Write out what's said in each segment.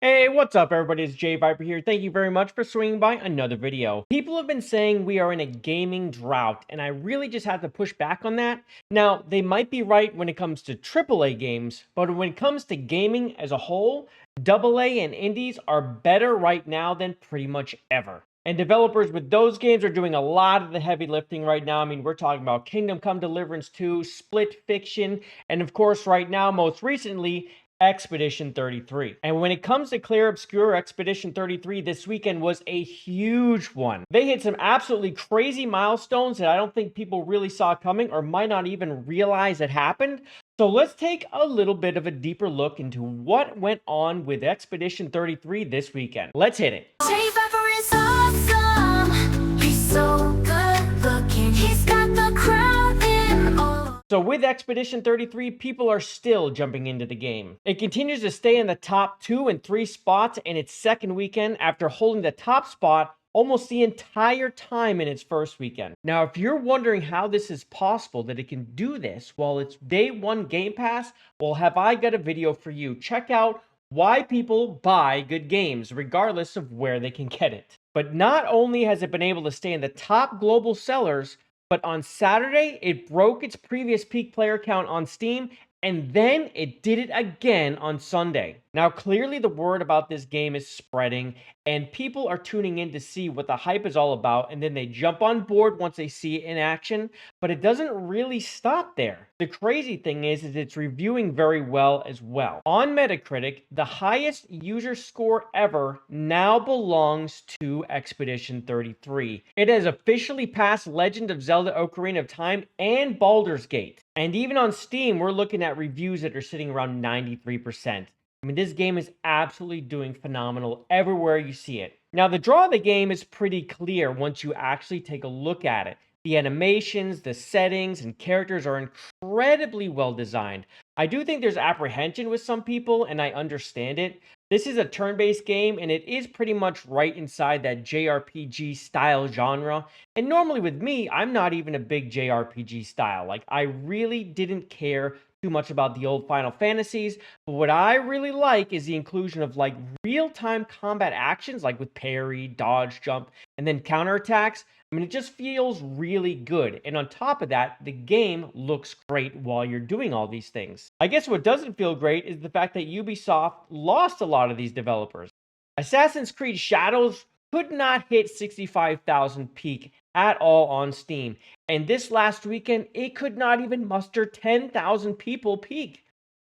Hey, what's up everybody? It's JayViper here. Thank you very much for swinging by another video. People have been saying we are in a gaming drought, and I really just have to push back on that. Now, they might be right when it comes to AAA games, but when it comes to gaming as a whole, AA and indies are better right now than pretty much ever. And developers with those games are doing a lot of the heavy lifting right now. I mean, we're talking about Kingdom Come Deliverance 2, Split Fiction, and of course, right now, most recently, Expedition 33. And when it comes to Clair Obscur, Expedition 33 this weekend was a huge one. They hit some absolutely crazy milestones that I don't think people really saw coming or might not even realize it happened. So let's take a little bit of a deeper look into what went on with Expedition 33 this weekend. Let's hit it. JayViper is awesome. He's so good looking. He's got the crowd in awe. So with Expedition 33, people are still jumping into the game. It continues to stay in the top 2 and 3 spots in its second weekend after holding the top spot almost the entire time in its first weekend. Now, if you're wondering how this is possible that it can do this while it's day 1 Game Pass, well, have I got a video for you. Check out why people buy good games regardless of where they can get it. But not only has it been able to stay in the top global sellers, but on Saturday, it broke its previous peak player count on Steam, and then it did it again on Sunday. Now, clearly the word about this game is spreading, and people are tuning in to see what the hype is all about, and then they jump on board once they see it in action, but it doesn't really stop there. The crazy thing is it's reviewing very well as well. On Metacritic, the highest user score ever now belongs to Expedition 33. It has officially passed Legend of Zelda Ocarina of Time and Baldur's Gate. And even on Steam, we're looking at reviews that are sitting around 93%. I mean, this game is absolutely doing phenomenal everywhere you see it. Now, the draw of the game is pretty clear once you actually take a look at it. The animations, the settings, and characters are incredibly well designed. I do think there's apprehension with some people, and I understand it. This is a turn-based game, and it is pretty much right inside that JRPG style genre. And normally with me, I'm not even a big JRPG style. Like, I really didn't care too much about the old Final Fantasies, but what I really like is the inclusion of like real-time combat actions, like with parry, dodge, jump, and then counterattacks. I mean, it just feels really good. And on top of that, the game looks great while you're doing all these things. I guess what doesn't feel great is the fact that Ubisoft lost a lot of these developers. Assassin's Creed Shadows could not hit 65,000 peak at all on Steam. And this last weekend, it could not even muster 10,000 people peak.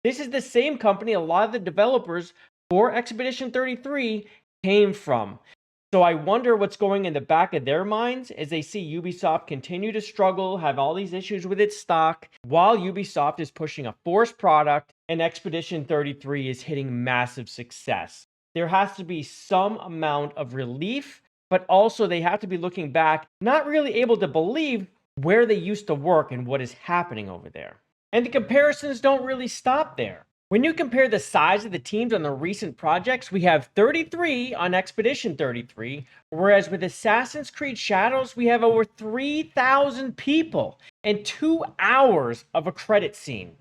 This is the same company a lot of the developers for Expedition 33 came from. So I wonder what's going in the back of their minds as they see Ubisoft continue to struggle, have all these issues with its stock, while Ubisoft is pushing a forced product and Expedition 33 is hitting massive success. There has to be some amount of relief, but also they have to be looking back, not really able to believe where they used to work and what is happening over there. And the comparisons don't really stop there. When you compare the size of the teams on the recent projects, we have 33 on Expedition 33, whereas with Assassin's Creed Shadows, we have over 3,000 people and 2 hours of a credit scene.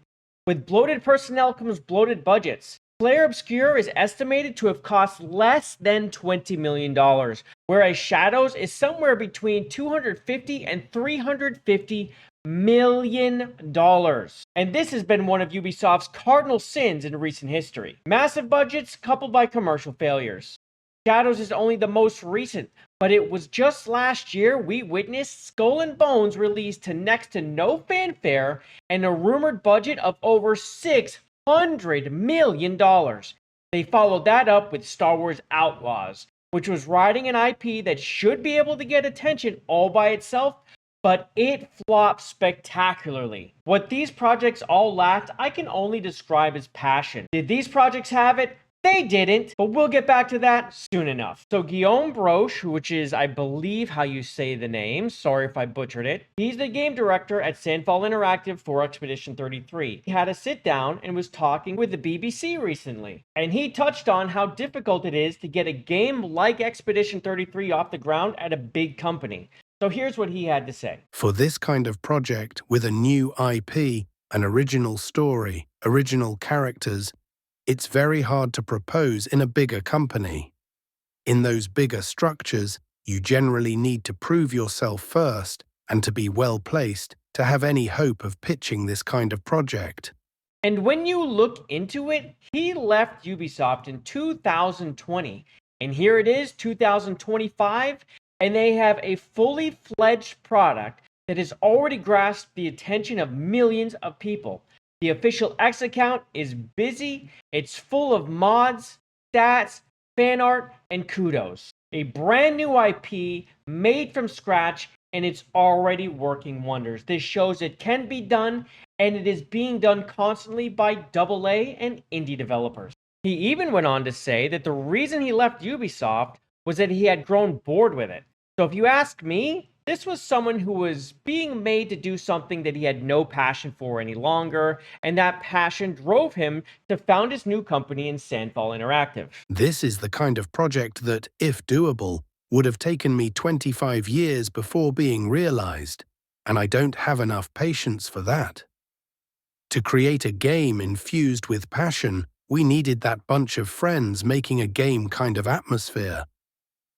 With bloated personnel comes bloated budgets. Clair Obscur is estimated to have cost less than $20 million, whereas Shadows is somewhere between $250 and $350 million. And this has been one of Ubisoft's cardinal sins in recent history. Massive budgets coupled by commercial failures. Shadows is only the most recent, but it was just last year we witnessed Skull and Bones released to next to no fanfare and a rumored budget of over $600 million. They followed that up with Star Wars Outlaws, which was riding an IP that should be able to get attention all by itself, but it flopped spectacularly. What these projects all lacked, I can only describe as passion. Did these projects have it? They didn't, but we'll get back to that soon enough. So Guillaume Broche, which is, I believe, how you say the name, sorry if I butchered it, he's the game director at Sandfall Interactive for Expedition 33. He had a sit down and was talking with the BBC recently, and he touched on how difficult it is to get a game like Expedition 33 off the ground at a big company. So here's what he had to say. For this kind of project with a new IP, an original story, original characters, It's very hard to propose in a bigger company. In those bigger structures, you generally need to prove yourself first and to be well placed to have any hope of pitching this kind of project. And when you look into it, he left Ubisoft in 2020. And here it is, 2025, and they have a fully fledged product that has already grasped the attention of millions of people. The official X account is busy, it's full of mods, stats, fan art, and kudos. A brand new IP made from scratch, and it's already working wonders. This shows it can be done, and it is being done constantly by AA and indie developers. He even went on to say that the reason he left Ubisoft was that he had grown bored with it. So if you ask me, this was someone who was being made to do something that he had no passion for any longer, and that passion drove him to found his new company in Sandfall Interactive. This is the kind of project that, if doable, would have taken me 25 years before being realized, and I don't have enough patience for that. To create a game infused with passion, we needed that bunch of friends making a game kind of atmosphere.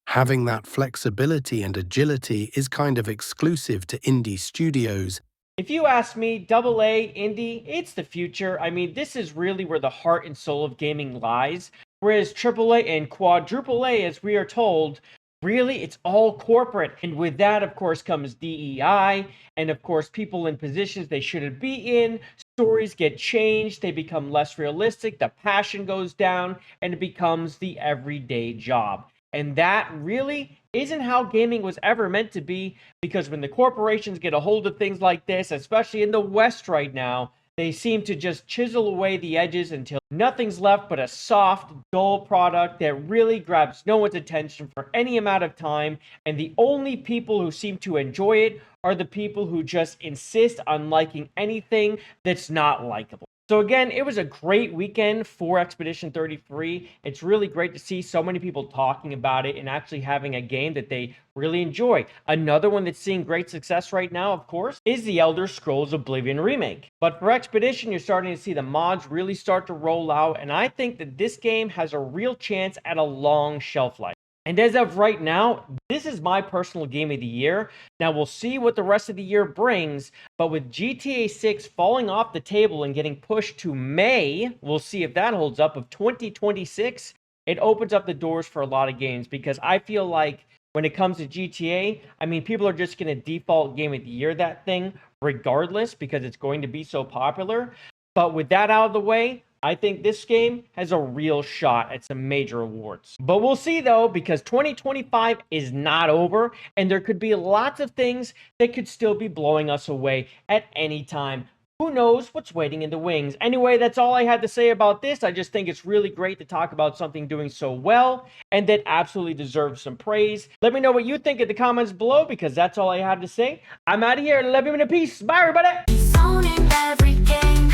Having that flexibility and agility is kind of exclusive to indie studios. If you ask me, AA, indie, it's the future. I mean, this is really where the heart and soul of gaming lies. Whereas AAA and quadruple A, as we are told, really, it's all corporate. And with that, of course, comes DEI, and of course, people in positions they shouldn't be in. Stories get changed, they become less realistic, the passion goes down, and it becomes the everyday job. And that really isn't how gaming was ever meant to be, because when the corporations get a hold of things like this, especially in the West right now, they seem to just chisel away the edges until nothing's left but a soft, dull product that really grabs no one's attention for any amount of time, and the only people who seem to enjoy it are the people who just insist on liking anything that's not likable. So again, it was a great weekend for Expedition 33. It's really great to see so many people talking about it and actually having a game that they really enjoy. Another one that's seeing great success right now, of course, is the Elder Scrolls Oblivion remake. But for Expedition, you're starting to see the mods really start to roll out, and I think that this game has a real chance at a long shelf life. And as of right now, this is my personal game of the year. Now, we'll see what the rest of the year brings, but with GTA 6 falling off the table and getting pushed to May, we'll see if that holds up, of 2026, it opens up the doors for a lot of games, because I feel like when it comes to GTA, I mean, people are just going to default game of the year that thing regardless, because it's going to be so popular. But with that out of the way, I think this game has a real shot at some major awards. But we'll see though, because 2025 is not over, and there could be lots of things that could still be blowing us away at any time. Who knows what's waiting in the wings? Anyway, that's all I had to say about this. I just think it's really great to talk about something doing so well and that absolutely deserves some praise. Let me know what you think in the comments below, because that's all I had to say. I'm out of here. Love you in a peace. Bye, everybody. He's owning every game.